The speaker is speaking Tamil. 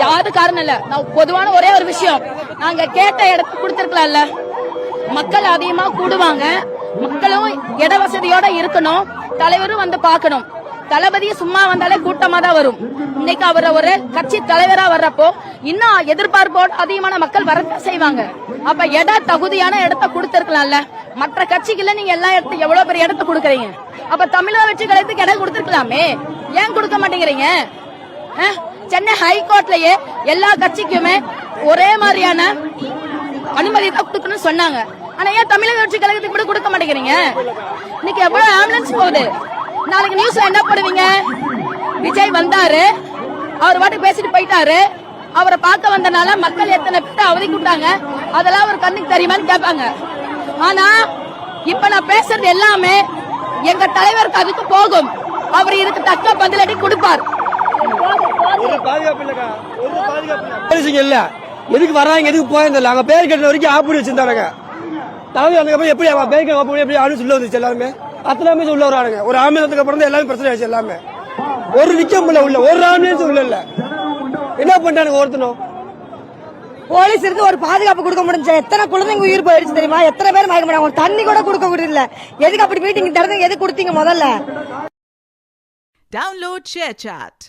யாரு காரணம் இல்ல. நான் பொதுவான ஒரே ஒரு விஷயம், நாங்க கேட்ட இடத்துக்கு கொடுத்திருக்கலாம்ல. மக்கள் அதிகமா கூடுவாங்க, மக்களும் இட வசதியோட இருக்கணும், தலைவரும் வந்து பாக்கணும். தளபதி சும்மா வந்தாலே கூட்டமா தான் வரும். இன்னைக்கு அவர் ஒரு கட்சி தலைவரா வர்றப்போ இன்னும் எதிர்பார்ப்போடு அதிகமான மக்கள் வரத்தான் செய்வாங்க. அப்ப தகுதியான இடத்தை கொடுத்திருக்கலாம்ல. மற்ற கட்சிக்குள்ள நீங்க எல்லா இடத்துக்கு எவ்வளவு பெரிய இடத்தை கொடுக்கறீங்க. அப்ப தமிழக வெற்றி கழகத்துக்கு இடம் கொடுத்திருக்கலாமே, ஏன் கொடுக்க மாட்டேங்கிறீங்க? சென்னை ஹைகோர்ட்லயே எல்லா கட்சிக்குமே ஒரே மாதிரியான அனுமதி தான் கொடுக்கணும்னு சொன்னாங்க. ஆனா ஏன் தமிழக வெற்றி கழகத்துக்கு கூட கொடுக்க மாட்டேங்கிறீங்க? இன்னைக்கு எவ்வளவு ஆம்புலன்ஸ் போகுது. நாளைக்கு நியூஸ்ல என்ன போடுவீங்க? விஜய் வந்தாரு, அவர் பாட்டு பேசிட்டு போயிட்டாரு, அவரை பார்க்க வந்தனால மக்கள் எத்தனை பேர் அவதிக்கு விட்டாங்க, அதெல்லாம் அவர் கண்ணுக்கு தெரியுமான்னு கேட்பாங்க. ஆனா இப்ப நான் பேசுறது எல்லாமே எங்க தலைவருக்கு அதுக்கு போகும். அவர் இதுக்கு தக்க பதிலடி கொடுப்பார். எதுக்கு வராங்க, எதுக்கு போயிருந்தல அங்க பேர் கட்டுற வரைக்கும் ஆப்படி வச்சிருந்தாங்க. தலைவர் அதுக்கப்புறம் எப்படி பேர் கட்ட எப்படி ஆளு சொல்ல வந்துச்சு. எல்லாருமே அத்தனை உள்ள வரானுங்க. ஒரு ஆம்புலன்ஸுக்கு அப்புறம் தான் எல்லாரும் பிரச்சனை ஆச்சு. எல்லாமே ஒரு நிக்க உள்ள ஒரு ஆம்புலன்ஸ் உள்ள இல்ல. என்ன பண்றானுங்க ஒருத்தனும்? போலீஸுக்கு ஒரு பாதுகாப்பு கொடுக்க முடிஞ்சு எத்தனை குழந்தைங்க உயிர் போயிடுச்சு தெரியுமா? எத்தனை பேர் மயக்க முடியாது. ஒரு தண்ணி கூட கொடுக்க முடியல. எதுக்கு அப்படி மீட்டிங் எதுக்கு கொடுத்தீங்க முதல்ல? Download ShareChat.